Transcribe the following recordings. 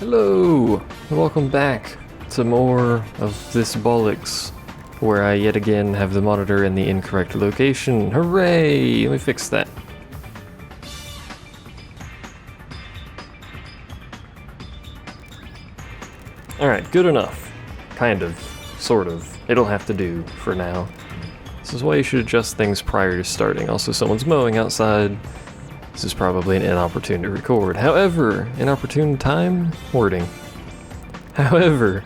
Hello, and welcome back to more of this bollocks, where I yet again have the monitor in the incorrect location. Hooray! Let me fix that. Alright, good enough. Kind of. Sort of. It'll have to do for now. This is why you should adjust things prior to starting. Also, someone's mowing outside. This is probably an inopportune to record. However, inopportune time? Wording. However,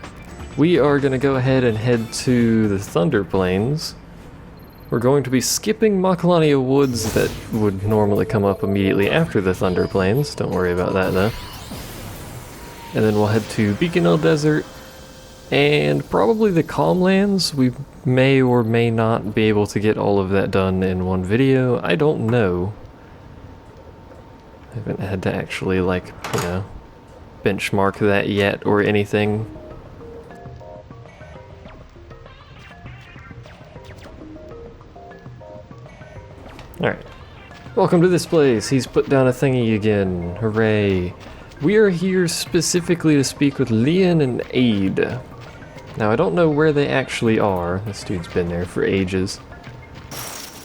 we are going to go ahead and head to the Thunder Plains. We're going to be skipping Macalania Woods that would normally come up immediately after the Thunder Plains. Don't worry about that though. And then we'll head to Beaconell Desert and probably the Calmlands. We may or may not be able to get all of that done in one video. I don't know. I haven't had to actually, like, you know, benchmark that yet or anything. Alright. Welcome to this place. He's put down a thingy again. Hooray. We are here specifically to speak with Leon and Aid. Now, I don't know where they actually are. This dude's been there for ages.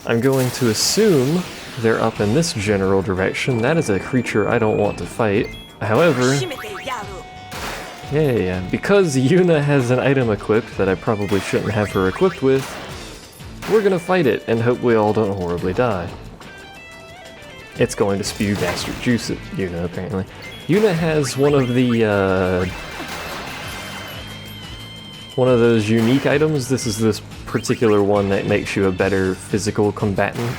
I'm going to assume they're up in this general direction. That is a creature I don't want to fight. However, yeah, because Yuna has an item equipped that I probably shouldn't have her equipped with, we're gonna fight it and hope we all don't horribly die. It's going to spew gastric juice at Yuna, apparently. Yuna has one of the, one of those unique items. This is this particular one that makes you a better physical combatant.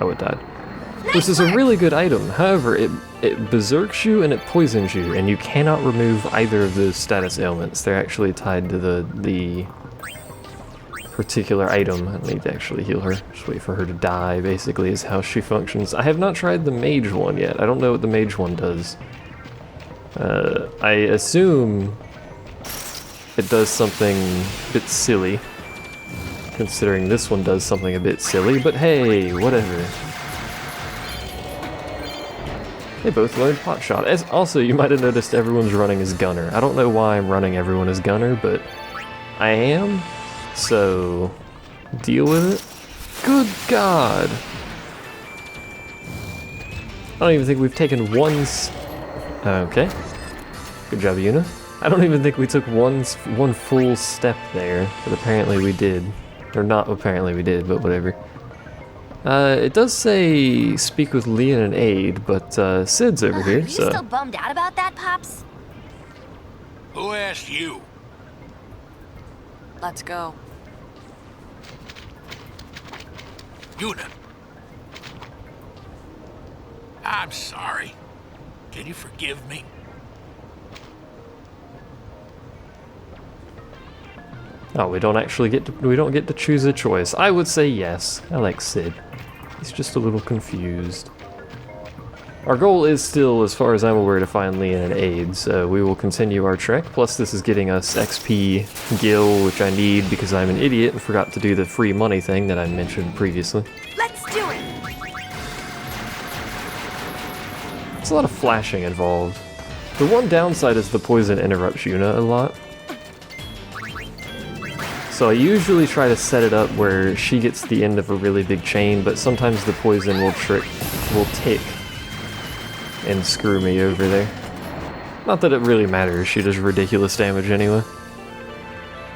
Oh, it died. This is a really good item. However, it berserks you and it poisons you, and you cannot remove either of those status ailments. They're actually tied to the particular item. I need to actually heal her. Just wait for her to die, basically, is how she functions. I have not tried the mage one yet. I don't know what the mage one does. I assume it does something a bit silly, considering this one does something a bit silly, but hey, whatever. They both learned Potshot. As also, you might have noticed everyone's running as Gunner. I don't know why I'm running everyone as Gunner, but I am, so deal with it. Good God! I don't even think we've taken one okay. Good job, Yuna. I don't even think we took one full step there, but apparently we did. Or not apparently we did, but whatever. It does say speak with Leon and Aid, but Sid's over here, so... Are you still bummed out about that, Pops? Who asked you? Let's go. Yuna. I'm sorry. Can you forgive me? Oh, we don't get to choose a choice. I would say yes. I like Sid. He's just a little confused. Our goal is still, as far as I'm aware, to find Leon and Aid, so we will continue our trek. Plus, this is getting us XP Gil, which I need because I'm an idiot and forgot to do the free money thing that I mentioned previously. Let's do it! It's a lot of flashing involved. The one downside is the poison interrupts Yuna a lot. So I usually try to set it up where she gets the end of a really big chain, but sometimes the poison will tick and screw me over there. Not that it really matters, she does ridiculous damage anyway.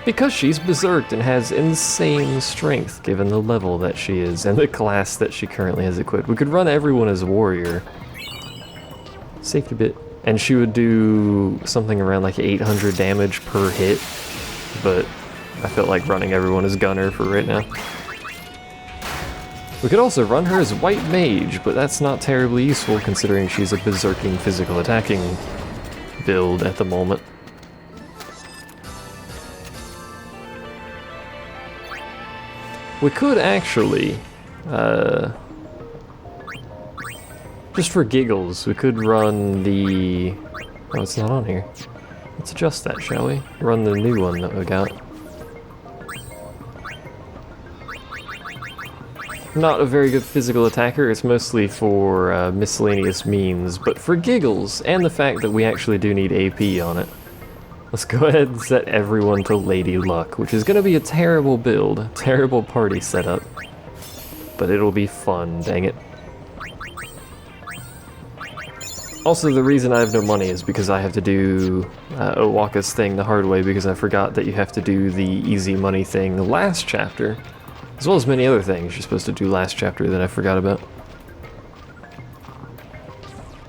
Because she's berserked and has insane strength given the level that she is and the class that she currently has equipped. We could run everyone as warrior. Safety bit. And she would do something around like 800 damage per hit, but I felt like running everyone as Gunner for right now. We could also run her as White Mage, but that's not terribly useful considering she's a berserking physical attacking build at the moment. We could actually, just for giggles, we could run the... Oh, it's not on here. Let's adjust that, shall we? Run the new one that we got. not a very good physical attacker. It's mostly for miscellaneous means, but for giggles, and the fact that we actually do need AP on it. Let's go ahead and set everyone to Lady Luck, which is going to be a terrible build, terrible party setup. But it'll be fun, dang it. Also, the reason I have no money is because I have to do Owaka's thing the hard way, because I forgot that you have to do the easy money thing the last chapter, as well as many other things you're supposed to do last chapter that I forgot about.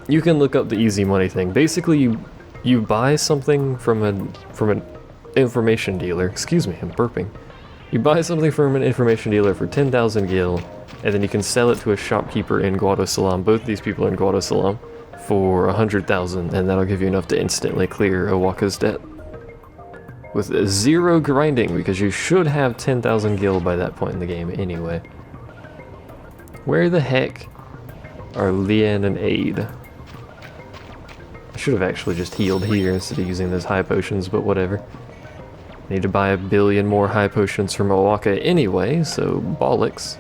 You can look up the easy money thing. Basically, you buy something from an information dealer. Excuse me, I'm burping. You buy something from an information dealer for 10,000 gil, and then you can sell it to a shopkeeper in Guadosalam. Both these people are in Guadosalam for 100,000, and that'll give you enough to instantly clear Owaka's debt. With zero grinding, because you should have 10,000 gil by that point in the game anyway. Where the heck are Lian and Aid? I should have actually just healed here instead of using those high potions, but whatever. Need to buy 1 billion more high potions from Owaka anyway, so bollocks.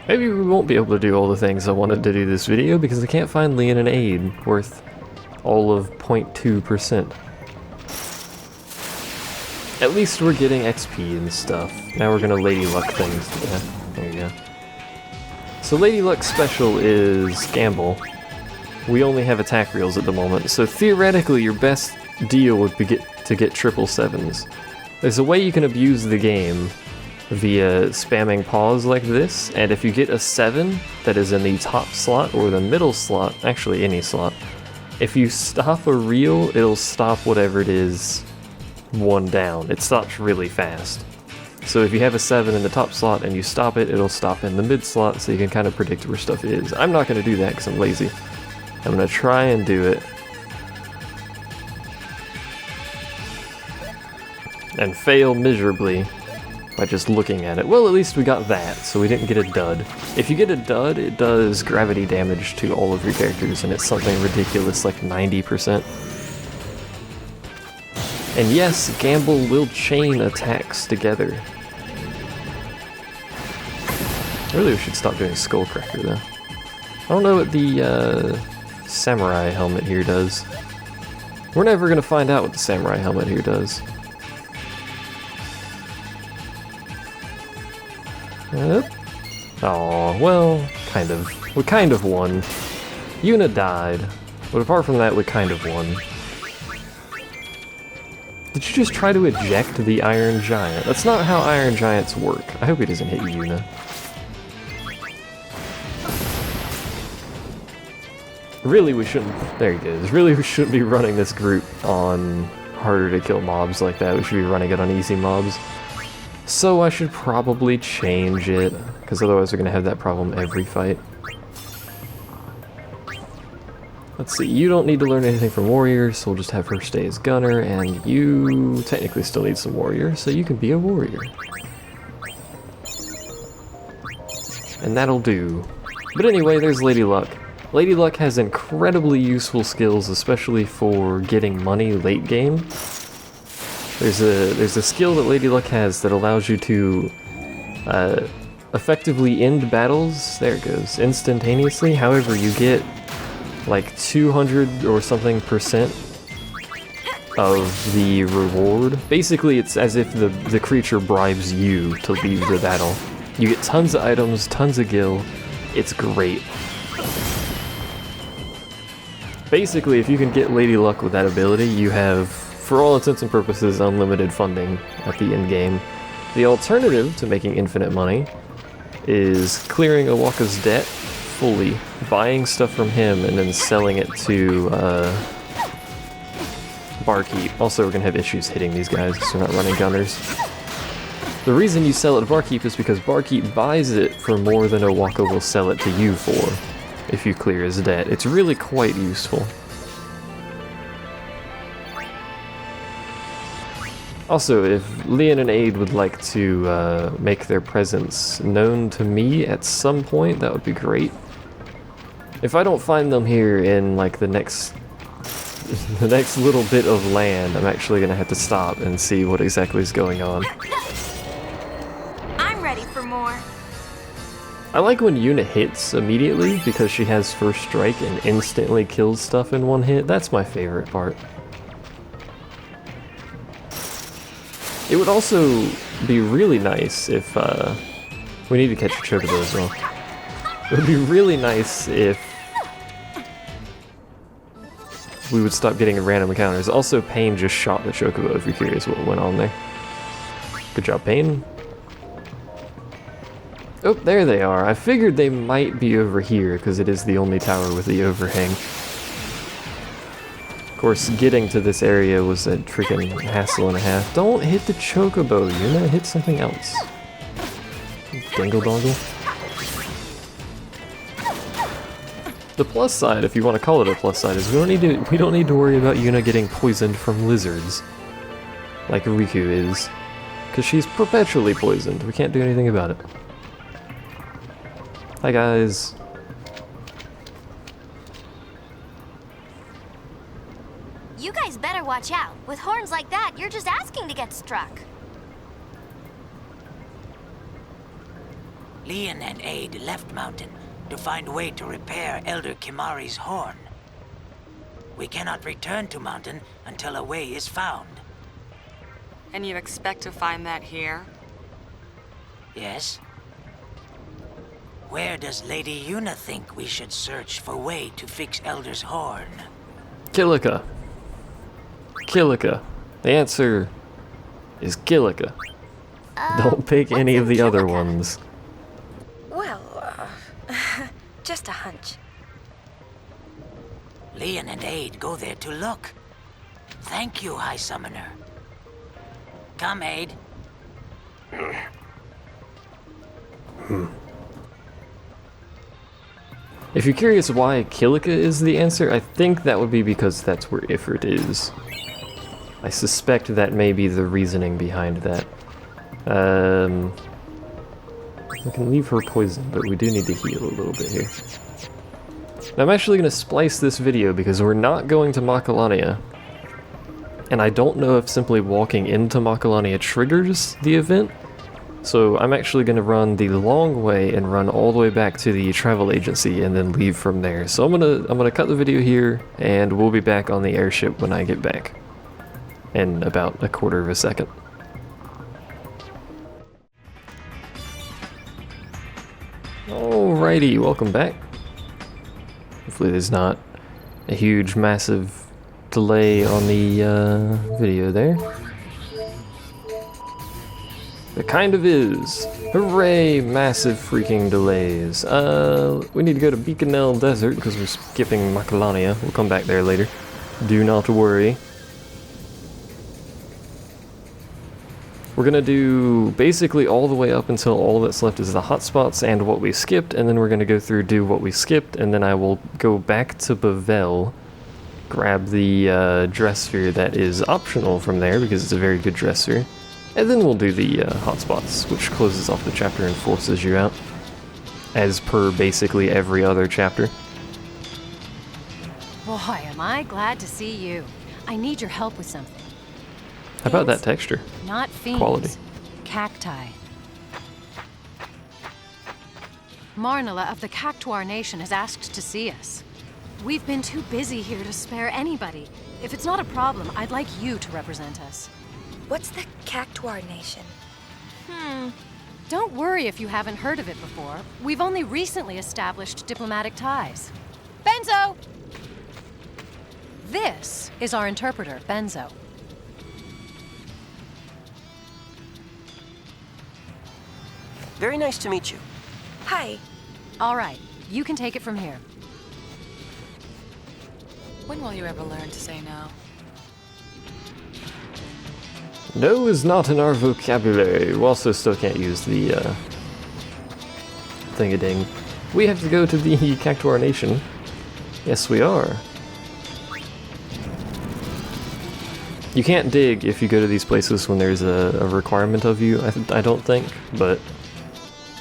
Maybe we won't be able to do all the things I wanted to do this video because I can't find Lian and Aid worth all of 0.2%. At least we're getting XP and stuff. Now we're gonna Lady Luck things. Yeah, there you go. So Lady Luck special is Gamble. We only have attack reels at the moment, so theoretically your best deal would be to get 777s. There's a way you can abuse the game via spamming pause like this, and if you get a 7 that is in the top slot or the middle slot, actually any slot, if you stop a reel, it'll stop whatever it is one down. It stops really fast. So if you have a 7 in the top slot and you stop it, it'll stop in the mid slot, so you can kind of predict where stuff is. I'm not going to do that because I'm lazy. I'm going to try and do it. And fail miserably by just looking at it. Well, at least we got that, so we didn't get a dud. If you get a dud, it does gravity damage to all of your characters, and it's something ridiculous like 90%. And yes, Gamble will chain attacks together. Really, we should stop doing Skullcracker, though. I don't know what the samurai helmet here does. We're never gonna find out what the samurai helmet here does. Aw, well, kind of. We kind of won. Yuna died, but apart from that, we kind of won. Did you just try to eject the Iron Giant? That's not how Iron Giants work. I hope he doesn't hit Yuna. Really, we shouldn't... There he goes. Really, we shouldn't be running this group on harder to kill mobs like that. We should be running it on easy mobs. So I should probably change it, because otherwise we're going to have that problem every fight. Let's see, you don't need to learn anything from Warrior, so we'll just have her stay as Gunner, and you technically still need some Warrior, so you can be a Warrior. And that'll do. But anyway, there's Lady Luck. Lady Luck has incredibly useful skills, especially for getting money late game. There's a skill that Lady Luck has that allows you to effectively end battles, there it goes, instantaneously. However, you get like 200 or something % of the reward. Basically, it's as if the creature bribes you to leave the battle. You get tons of items, tons of gil. It's great. Basically, if you can get Lady Luck with that ability, you have, for all intents and purposes, unlimited funding at the end game. The alternative to making infinite money is clearing Owaka's debt fully, buying stuff from him, and then selling it to Barkeep. Also, we're gonna have issues hitting these guys because we're not running gunners. The reason you sell it to Barkeep is because Barkeep buys it for more than Owaka will sell it to you for if you clear his debt. It's really quite useful. Also, if Lian and Aid would like to make their presence known to me at some point, that would be great. If I don't find them here in like the next little bit of land, I'm actually gonna have to stop and see what exactly is going on. I'm ready for more. I like when Yuna hits immediately because she has first strike and instantly kills stuff in one hit. That's my favorite part. It would also be really nice if, we need to catch a Chocobo as well. It would be really nice if we would stop getting random encounters. Also, Pain just shot the Chocobo if you're curious what went on there. Good job, Pain. Oh, there they are. I figured they might be over here because it is the only tower with the overhang. Of course, getting to this area was a freaking hassle and a half. Don't hit the Chocobo, Yuna. Hit something else. Dingle dongle. The plus side, if you want to call it a plus side, is we don't need to worry about Yuna getting poisoned from lizards, like Riku is, because she's perpetually poisoned. We can't do anything about it. Hi guys. You guys better watch out. With horns like that, you're just asking to get struck. Leon and Aid left Mountain to find a way to repair Elder Kimari's horn. We cannot return to Mountain until a way is found. And you expect to find that here? Yes? Where does Lady Yuna think we should search for a way to fix Elder's horn? Kilika. Kilika. The answer is Kilika. Don't pick any of the other ones. Well, just a hunch. Leon and Aid go there to look. Thank you, High Summoner. Come, Aid. If you're curious why Kilika is the answer, I think that would be because that's where Ifrit is. I suspect that may be the reasoning behind that. We can leave her poisoned, but we do need to heal a little bit here. Now, I'm actually going to splice this video because we're not going to Macalania. And I don't know if simply walking into Macalania triggers the event. So I'm actually going to run the long way and run all the way back to the travel agency and then leave from there. So I'm gonna cut the video here, and we'll be back on the airship when I get back. In about a quarter of a second. Alrighty, welcome back. Hopefully there's not a huge, massive delay on the video there. There kind of is. Hooray, massive freaking delays. We need to go to Beaconell Desert because we're skipping Macalania. We'll come back there later. Do not worry. We're gonna do basically all the way up until all that's left is the hotspots and what we skipped, and then we're gonna go through, do what we skipped, and then I will go back to Bavel, grab the dress sphere that is optional from there because it's a very good dress sphere. And then we'll do the hotspots, which closes off the chapter and forces you out, as per basically every other chapter. Boy, am I glad to see you. I need your help with something. How about that texture? Not fiends. Quality. Cacti. Marnala of the Cactuar Nation has asked to see us. We've been too busy here to spare anybody. If it's not a problem, I'd like you to represent us. What's the Cactuar Nation? Don't worry if you haven't heard of it before. We've only recently established diplomatic ties. Benzo! This is our interpreter, Benzo. Very nice to meet you. Hi. All right, you can take it from here. When will you ever learn to say no? No is not in our vocabulary. We also still can't use the thing-a-ding. We have to go to the Cactuar Nation. Yes, we are. You can't dig if you go to these places when there's a requirement of you, I don't think, but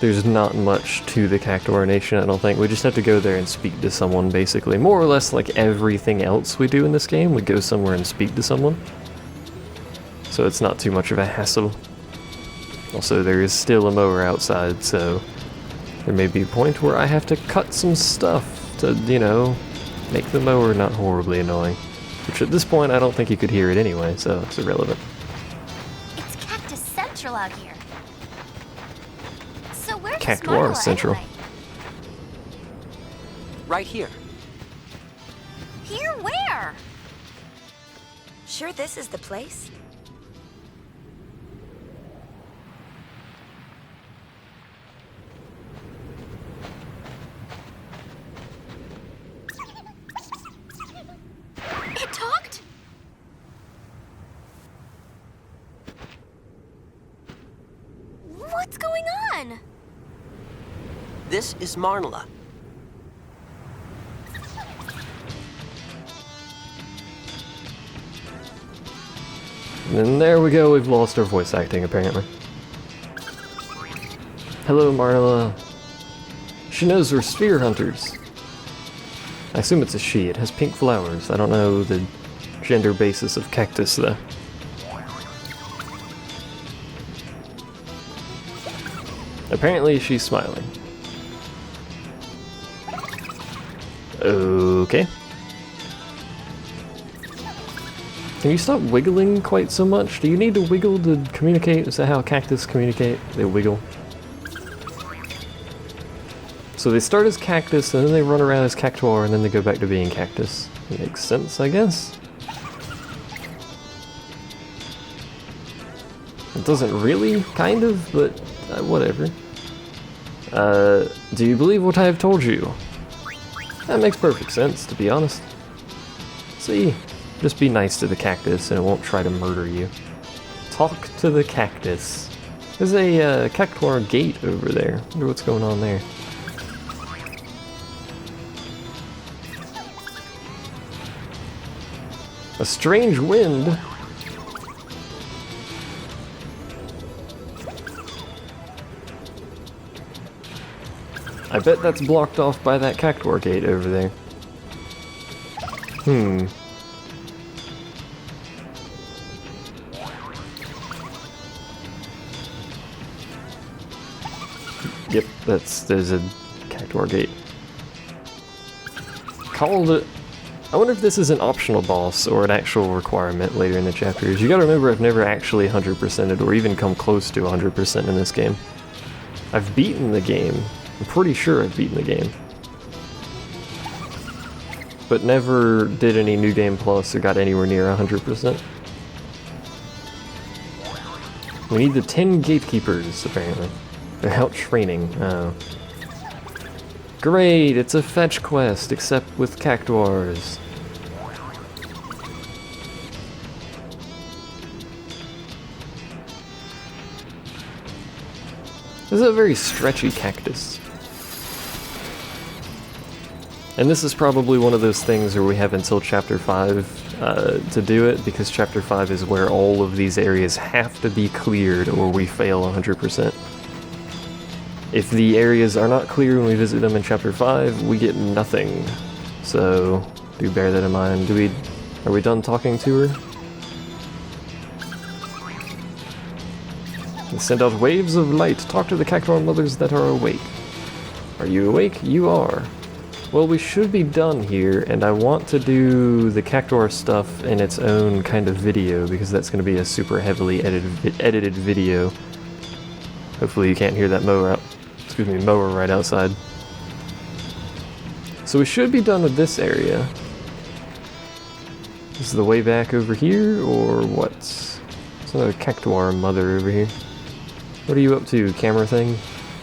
there's not much to the Cactuar Nation, I don't think. We just have to go there and speak to someone, basically. More or less like everything else we do in this game, we go somewhere and speak to someone. So it's not too much of a hassle. Also, there is still a mower outside, so There may be a point where I have to cut some stuff to, you know, make the mower not horribly annoying. Which at this point, I don't think you could hear it anyway, so it's irrelevant. It's Cactus Central out here. So where's Cactuar Marla Central. anyway? Right here. Here where? Sure this is the place? It talked? What's going on? This is Marnala. And there we go, we've lost our voice acting apparently. Hello, Marla. She knows we're sphere hunters. I assume it's a she. It has pink flowers. I don't know the gender basis of cactus though. Apparently she's smiling. Okay. Can you stop wiggling quite so much? Do you need to wiggle to communicate? Is that how cactus communicate? They wiggle. So they start as cactus, and then they run around as cactuar, and then they go back to being cactus. Makes sense, I guess. It doesn't really, kind of, but whatever. Do you believe what I have told you? That makes perfect sense, to be honest. See? Just be nice to the cactus and it won't try to murder you. Talk to the cactus. There's a cactuar gate over there. Wonder what's going on there. A strange wind. I bet that's blocked off by that cactuar gate over there. Yep, there's a cactuar gate. Called it. I wonder if this is an optional boss or an actual requirement later in the chapters. You gotta remember I've never actually 100%ed or even come close to 100% in this game. I've beaten the game. I'm pretty sure I've beaten the game. But never did any New Game Plus or got anywhere near 100%. We need the 10 gatekeepers, apparently. They're out training. Oh. Great, it's a fetch quest, except with cactuars. This is a very stretchy cactus. And this is probably one of those things where we have until Chapter 5 to do it, because Chapter 5 is where all of these areas have to be cleared or we fail 100%. If the areas are not clear when we visit them in Chapter 5, we get nothing. So, do bear that in mind. Are we done talking to her? Send out waves of light. Talk to the cactuar mothers that are awake. Are you awake? You are. Well, we should be done here, and I want to do the cactuar stuff in its own kind of video, because that's going to be a super heavily edited video. Hopefully you can't hear that mower right outside. So we should be done with this area. Is the way back over here, or what? There's another cactuar mother over here. What are you up to, camera thing?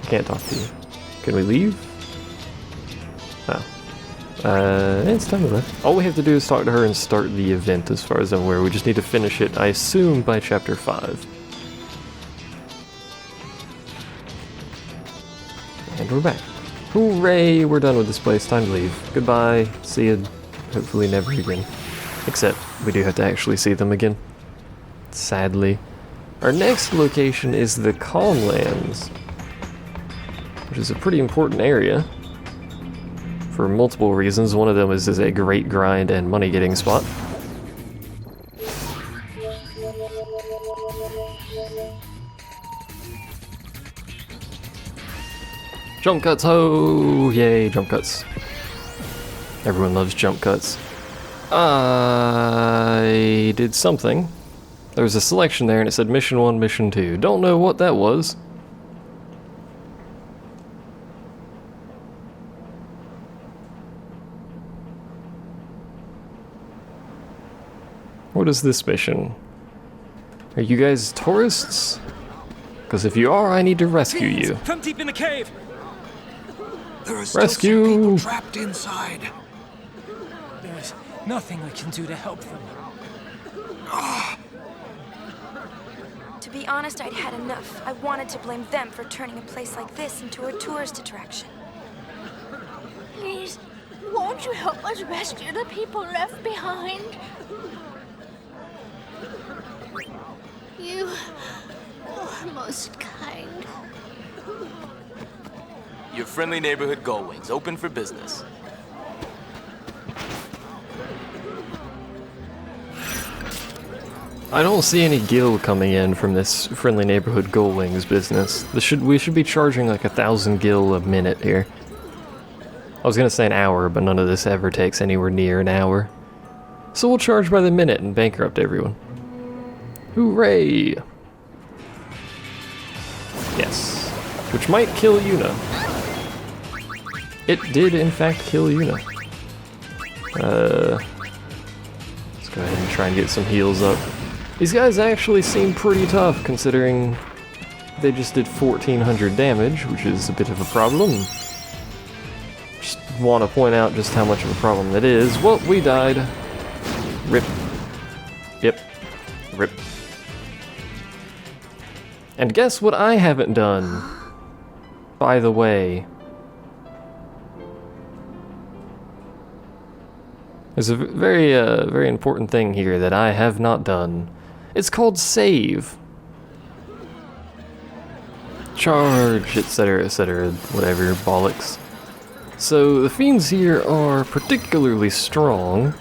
I can't talk to you. Can we leave? Oh. It's time to leave. All we have to do is talk to her and start the event as far as I'm aware. We just need to finish it, I assume, by Chapter 5. And we're back. Hooray! We're done with this place. Time to leave. Goodbye. See you. Hopefully never again. Except, we do have to actually see them again. Sadly. Our next location is the Calmlands, which is a pretty important area for multiple reasons. One of them is a great grind and money getting spot. Jump cuts, ho! Yay, jump cuts. Everyone loves jump cuts. I did something. There was a selection there and it said Mission 1, Mission 2. Don't know what that was. What is this mission? Are you guys tourists? Because if you are, I need to rescue you. From deep in the cave. There are Rescue! still some people trapped inside. There's nothing we can do to help them. To be honest, I'd had enough. I wanted to blame them for turning a place like this into a tourist attraction. Please, won't you help us rescue the people left behind? You are most kind. Your friendly neighborhood Gullwings, open for business. I don't see any gil coming in from this friendly neighborhood Gullwings business. We should be charging like 1,000 gil a minute here. I was gonna say an hour, but none of this ever takes anywhere near an hour. So we'll charge by the minute and bankrupt everyone. Hooray! Yes. Which might kill Yuna. It did in fact kill Yuna. Let's go ahead and try and get some heals up. These guys actually seem pretty tough considering they just did 1,400 damage, which is a bit of a problem. Just want to point out just how much of a problem that is. Well, we died. Rip. Yep. Rip. And guess what I haven't done? By the way. There's a very important thing here that I have not done. It's called save. Charge, etc., whatever, bollocks. So the fiends here are particularly strong,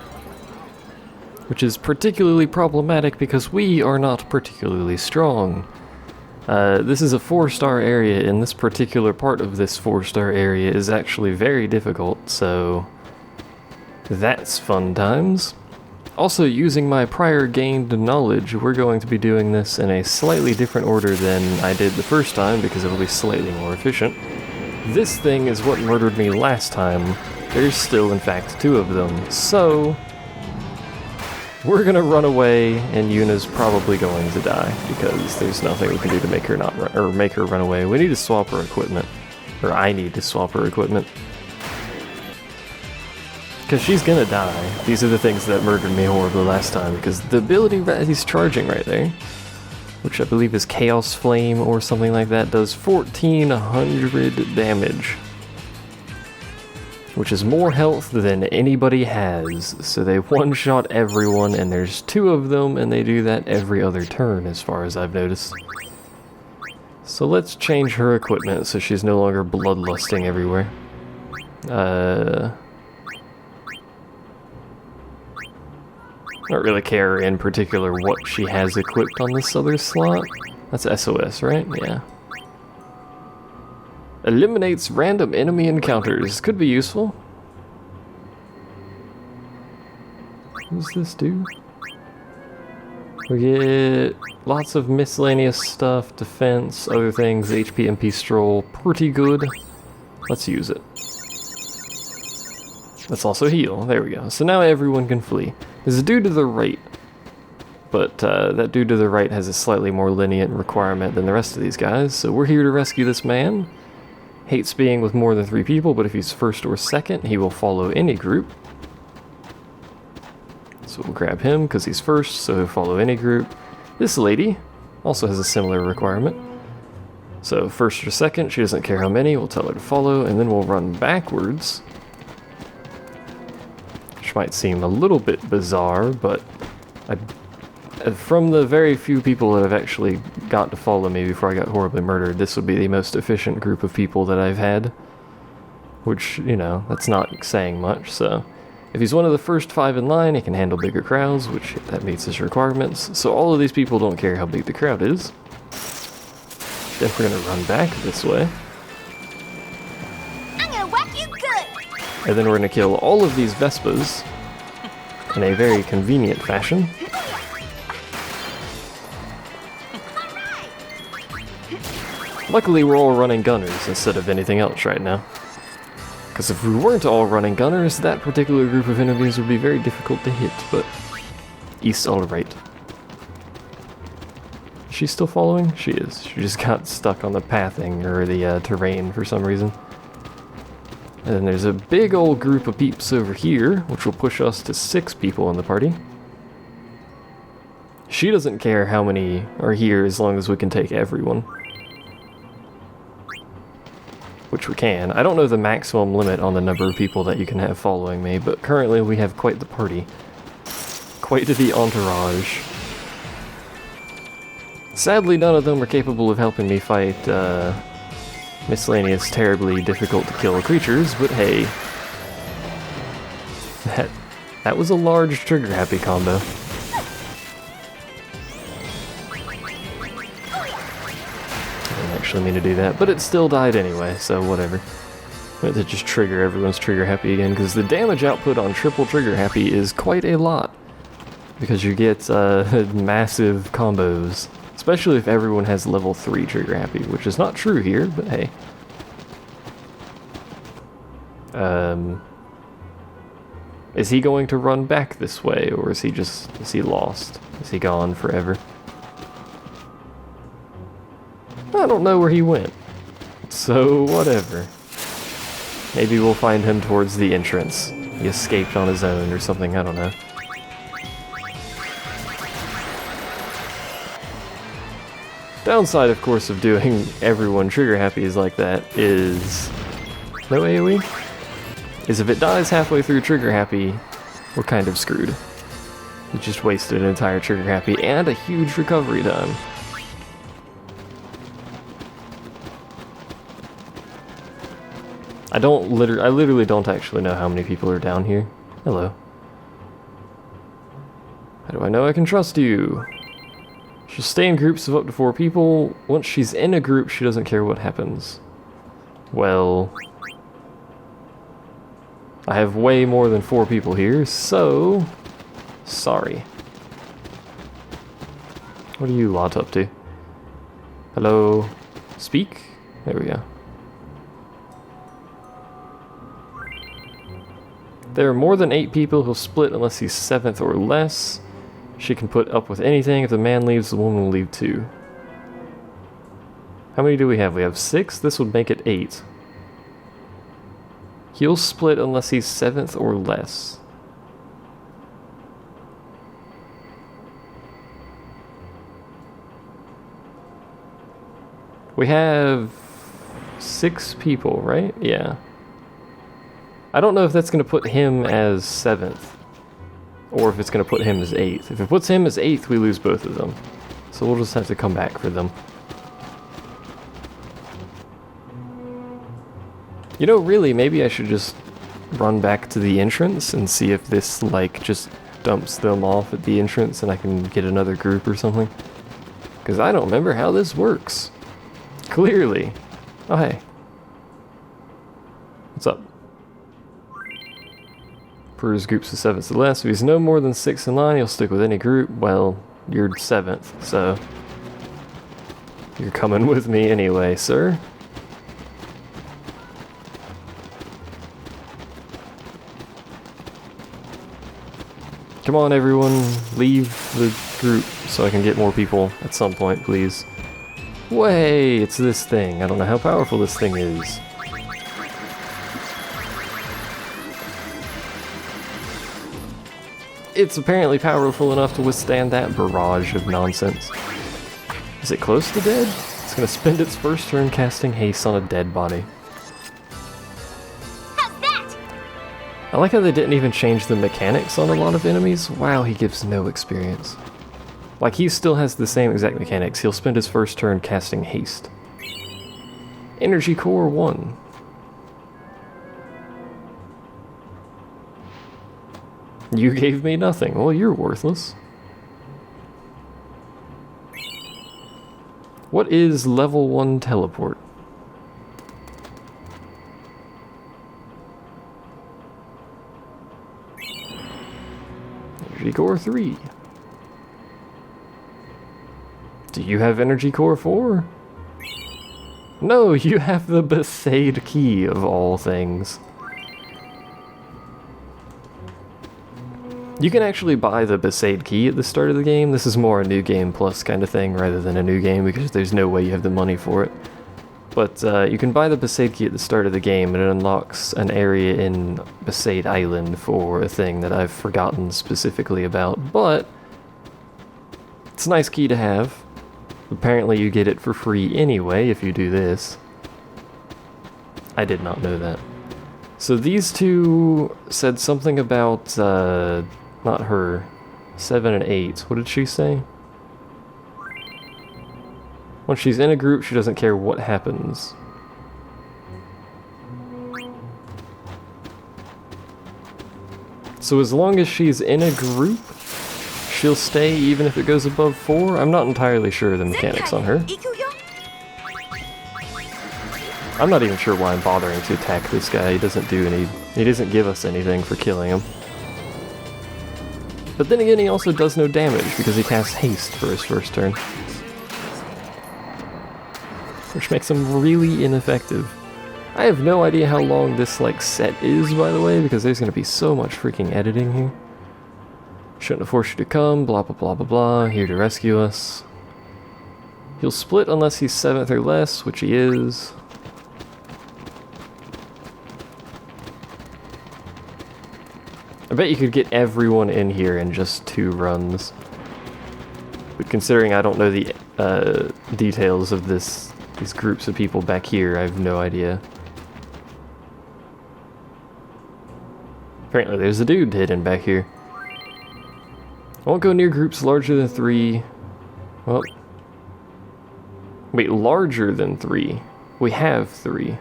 which is particularly problematic because we are not particularly strong. This is a 4-star area, and this particular part of this 4-star area is actually very difficult, so that's fun times. Also, using my prior gained knowledge, we're going to be doing this in a slightly different order than I did the first time because it'll be slightly more efficient. This thing is what murdered me last time. There's still, in fact, 2 of them, so we're gonna run away, and Yuna's probably going to die because there's nothing we can do to make her not run, or make her run away. We need to swap her equipment, or I need to swap her equipment. Because she's gonna die. These are the things that murdered me horribly last time, because the ability that he's charging right there, which I believe is Chaos Flame or something like that, does 1,400 damage. Which is more health than anybody has. So they one-shot everyone, and there's 2 of them, and they do that every other turn as far as I've noticed. So let's change her equipment so she's no longer bloodlusting everywhere. I don't really care in particular what she has equipped on this other slot. That's SOS, right? Yeah. Eliminates random enemy encounters. Could be useful. What does this do? We get lots of miscellaneous stuff, defense, other things, HP, MP, stroll. Pretty good. Let's use it. Let's also heal. There we go. So now everyone can flee. There's a dude to the right, but that dude to the right has a slightly more lenient requirement than the rest of these guys, so we're here to rescue this man. Hates being with more than 3 people, but if he's first or second, he will follow any group. So we'll grab him, because he's first, so he'll follow any group. This lady also has a similar requirement. So first or second, she doesn't care how many, we'll tell her to follow, and then we'll run backwards. Which might seem a little bit bizarre, but from the very few people that have actually got to follow me before I got horribly murdered, this would be the most efficient group of people that I've had. Which, you know, that's not saying much, so if he's one of the first 5 in line, he can handle bigger crowds, which that meets his requirements. So all of these people don't care how big the crowd is. Then we're gonna run back this way. And then we're going to kill all of these Vespas in a very convenient fashion. Luckily, we're all running gunners instead of anything else right now. Because if we weren't all running gunners, that particular group of enemies would be very difficult to hit, but East alright. Is she still following? She is. She just got stuck on the pathing, or the terrain for some reason. And then there's a big old group of peeps over here, which will push us to 6 people in the party. She doesn't care how many are here as long as we can take everyone. Which we can. I don't know the maximum limit on the number of people that you can have following me, but currently we have quite the party. Quite the entourage. Sadly, none of them are capable of helping me fight miscellaneous, terribly difficult to kill creatures, but hey. That was a large trigger-happy combo. Actually mean to do that, but it still died anyway, so whatever. I meant to just trigger everyone's trigger happy again, because the damage output on triple trigger happy is quite a lot. Because you get massive combos, especially if everyone has level 3 trigger happy, which is not true here, but hey. Is he going to run back this way, or is he lost? Is he gone forever? I don't know where he went, so whatever. Maybe we'll find him towards the entrance. He escaped on his own or something, I don't know. Downside, of course, of doing everyone trigger happies like that is... no AoE? Is if it dies halfway through trigger happy, we're kind of screwed. We just wasted an entire trigger happy and a huge recovery time. I literally don't actually know how many people are down here. Hello. How do I know I can trust you? She'll stay in groups of up to 4 people. Once she's in a group, she doesn't care what happens. Well... I have way more than 4 people here, so... sorry. What are you lot up to? Hello? Speak? There we go. There are more than 8 people who'll split unless he's 7th or less. She can put up with anything. If the man leaves, the woman will leave too. How many do we have? We have 6? This would make it 8. He'll split unless he's 7th or less. We have 6 people, right? Yeah. I don't know if that's going to put him as 7th, or if it's going to put him as 8th. If it puts him as 8th, we lose both of them. So we'll just have to come back for them. You know, really, maybe I should just run back to the entrance and see if this, like, just dumps them off at the entrance and I can get another group or something. Because I don't remember how this works. Clearly. Oh, hey. What's up? For his groups of 7th or less. If he's no more than 6 in line, he'll stick with any group. Well, you're 7th, so you're coming with me anyway, sir. Come on, everyone, leave the group so I can get more people at some point, please. Way, it's this thing. I don't know how powerful this thing is. It's apparently powerful enough to withstand that barrage of nonsense. Is it close to dead? It's gonna spend its first turn casting haste on a dead body. How's that? I like how they didn't even change the mechanics on a lot of enemies. Wow, he gives no experience. Like, he still has the same exact mechanics. He'll spend his first turn casting haste. Energy Core 1. You gave me nothing. Well, you're worthless. What is level 1 teleport? Energy Core 3. Do you have Energy Core 4? No, you have the Besaid Key of all things. You can actually buy the Besaid Key at the start of the game. This is more a New Game Plus kind of thing rather than a new game because there's no way you have the money for it. But you can buy the Besaid Key at the start of the game and it unlocks an area in Besaid Island for a thing that I've forgotten specifically about. But it's a nice key to have. Apparently you get it for free anyway if you do this. I did not know that. So these two said something about, not her, 7 and 8. What did she say? When she's in a group, she doesn't care what happens. So as long as she's in a group, she'll stay even if it goes above 4? I'm not entirely sure of the mechanics on her. I'm not even sure why I'm bothering to attack this guy. He doesn't give us anything for killing him. But then again, he also does no damage because he casts haste for his first turn. Which makes him really ineffective. I have no idea how long this set is, by the way, because there's gonna be so much freaking editing here. Shouldn't have forced you to come, blah blah blah blah blah, here to rescue us. He'll split unless he's 7th or less, which he is. I bet you could get everyone in here in just 2 runs. But considering I don't know the details of these groups of people back here, I have no idea. Apparently there's a dude hidden back here. I won't go near groups larger than 3. Well, wait, larger than 3. We have 3.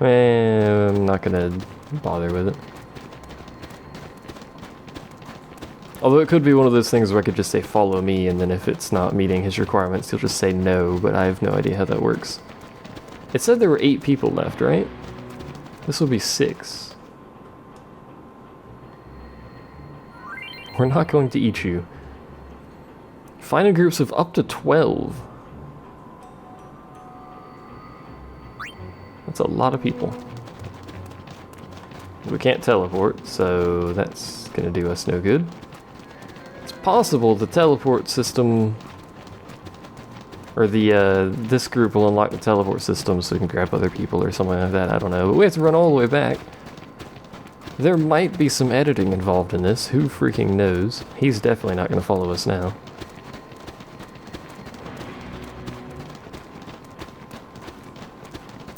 I'm not gonna bother with it. Although it could be one of those things where I could just say follow me, and then if it's not meeting his requirements, he'll just say no, but I have no idea how that works. It said there were 8 people left, right? This will be 6. We're not going to eat you. Find in groups of up to 12. That's a lot of people. We can't teleport, so that's gonna do us no good. It's possible the teleport system, or this group will unlock the teleport system so we can grab other people or something like that, I don't know. But we have to run all the way back. There might be some editing involved in this, who freaking knows. He's definitely not gonna follow us now.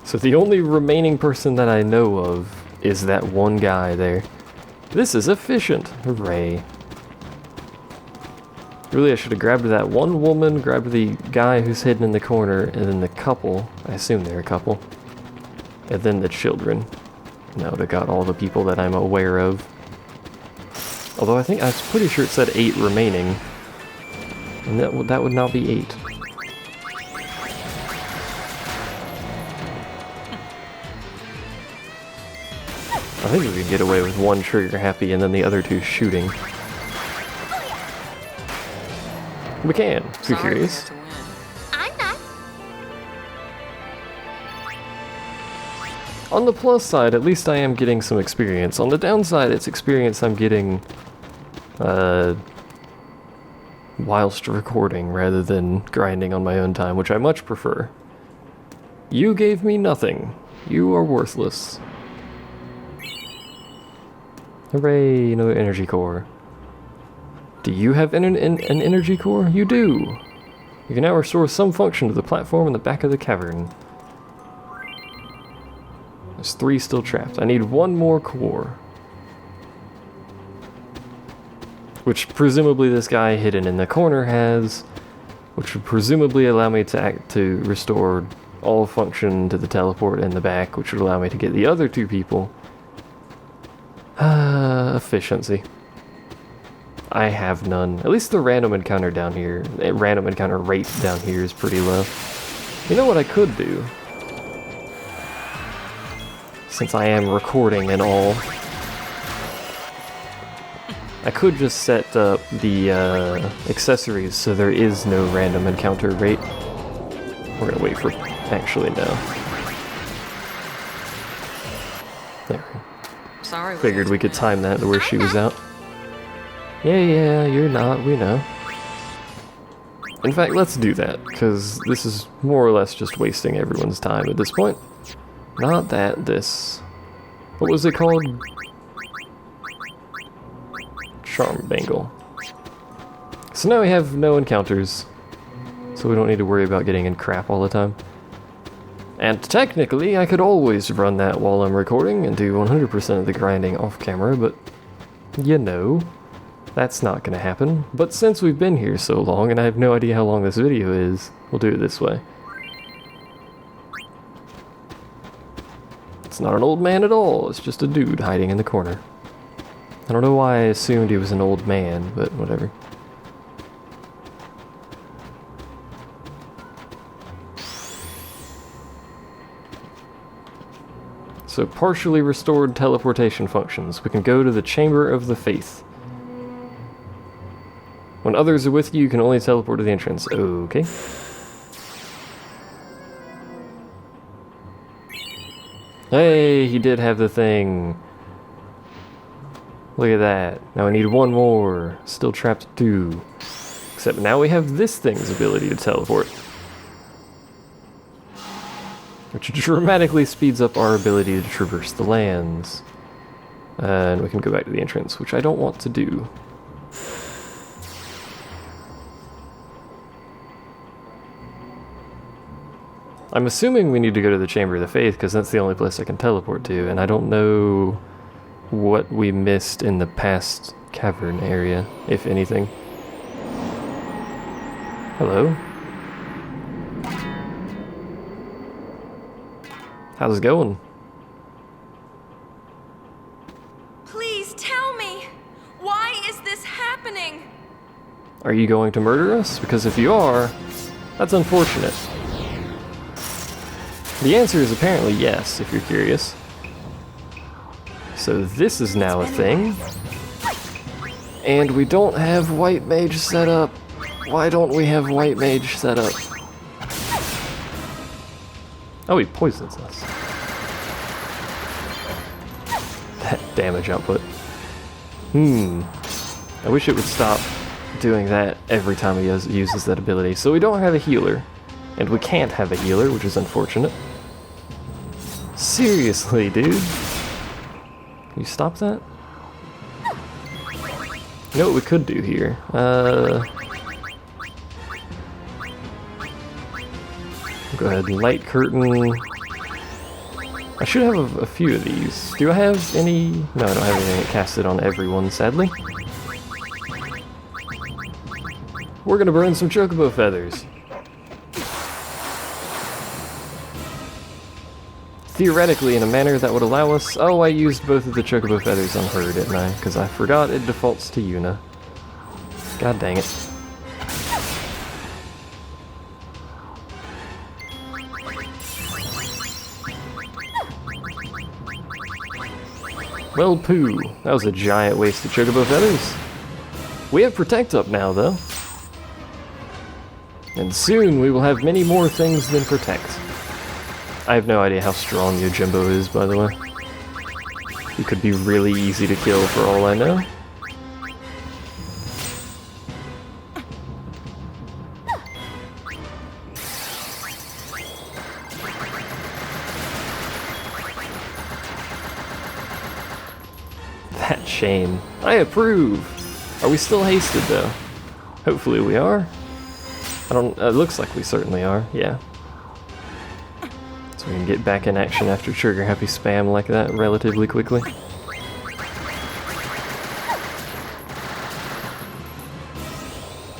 So the only remaining person that I know of is that one guy there. This is efficient! Hooray. Really, I should have grabbed that one woman, grabbed the guy who's hidden in the corner, and then the couple. I assume they're a couple. And then the children. Now would have got all the people that I'm aware of. Although I was pretty sure it said 8 remaining. And that would now be 8. I think we can get away with 1 trigger happy and then the other 2 shooting. We can, if you're curious. I'm not. On the plus side, at least I am getting some experience. On the downside, it's experience I'm getting whilst recording rather than grinding on my own time, which I much prefer. You gave me nothing. You are worthless. Hooray, another energy core. Do you have an energy core? You do! You can now restore some function to the platform in the back of the cavern. There's 3 still trapped. I need 1 more core. Which presumably this guy hidden in the corner has, which would presumably allow me to restore all function to the teleport in the back, which would allow me to get the other 2 people. Efficiency. I have none. At least the random encounter down here, random encounter rate down here is pretty low. You know what I could do? Since I am recording and all, I could just set up the accessories so there is no random encounter rate. We're gonna wait for... Actually, no. There. Sorry. Figured we could time that to where she was out. Yeah, you're not, we know. In fact, let's do that, because this is more or less just wasting everyone's time at this point. Not that, this... What was it called? Charm Bangle. So now we have no encounters, so we don't need to worry about getting in crap all the time. And technically, I could always run that while I'm recording and do 100% of the grinding off camera, but you know, that's not gonna happen. But since we've been here so long, and I have no idea how long this video is, we'll do it this way. It's not an old man at all, it's just a dude hiding in the corner. I don't know why I assumed he was an old man, but whatever. So partially restored teleportation functions. We can go to the Chamber of the Faith. When others are with you, you can only teleport to the entrance. Okay. Hey, he did have the thing. Look at that. Now I need one more. Still trapped 2. Except now we have this thing's ability to teleport. Which dramatically speeds up our ability to traverse the lands. And we can go back to the entrance, which I don't want to do. I'm assuming we need to go to the Chamber of the Faith, because that's the only place I can teleport to, and I don't know what we missed in the past cavern area, if anything. Hello? How's it going? Please tell me, why is this happening? Are you going to murder us? Because if you are, that's unfortunate. The answer is apparently yes, if you're curious. So this is now a thing. And we don't have White Mage set up. Why don't we have White Mage set up? Oh, he poisons us. That damage output. I wish it would stop doing that every time he uses that ability. So we don't have a healer. And we can't have a healer, which is unfortunate. Seriously, dude. Can you stop that? You know what we could do here? Go ahead and light curtain. I should have a few of these. Do I have any? No, I don't have anything that casts it on everyone, sadly. We're gonna burn some chocobo feathers. Theoretically, in a manner that would allow us... Oh, I used both of the chocobo feathers on her, didn't I? Because I forgot it defaults to Yuna. God dang it. Well, poo. That was a giant waste of chocobo feathers. We have Protect up now, though. And soon we will have many more things than Protect. I have no idea how strong Yojimbo is, by the way. He could be really easy to kill for all I know. That chain. I approve! Are we still hasted, though? Hopefully we are. It looks like we certainly are, yeah. So we can get back in action after trigger happy spam like that relatively quickly.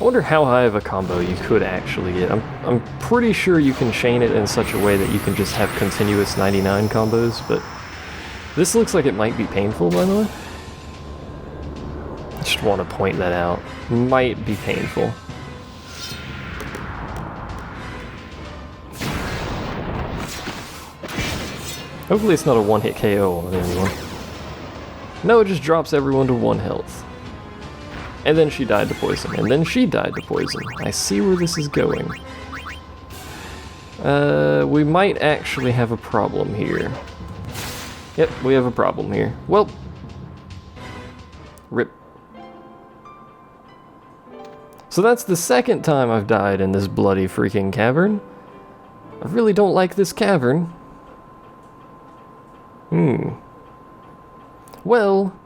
I wonder how high of a combo you could actually get. I'm pretty sure you can chain it in such a way that you can just have continuous 99 combos, but this looks like it might be painful, by the way. Just want to point that out. Might be painful. Hopefully it's not a one-hit KO on anyone. No, it just drops everyone to 1 health. And then she died to poison. And then she died to poison. I see where this is going. We might actually have a problem here. Yep, we have a problem here. Well, rip. So that's the second time I've died in this bloody freaking cavern. I really don't like this cavern. Well,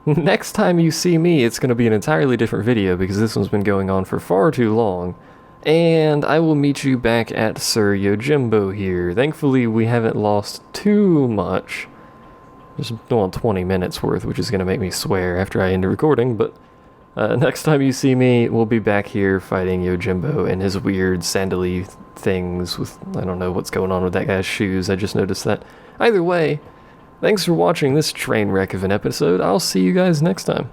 next time you see me, it's going to be an entirely different video because this one's been going on for far too long. And I will meet you back at Sir Yojimbo here. Thankfully, we haven't lost too much. Just, well, 20 minutes worth, which is going to make me swear after I end the recording, but next time you see me, we'll be back here fighting Yojimbo and his weird sandally things with, I don't know what's going on with that guy's shoes, I just noticed that. Either way, thanks for watching this train wreck of an episode. I'll see you guys next time.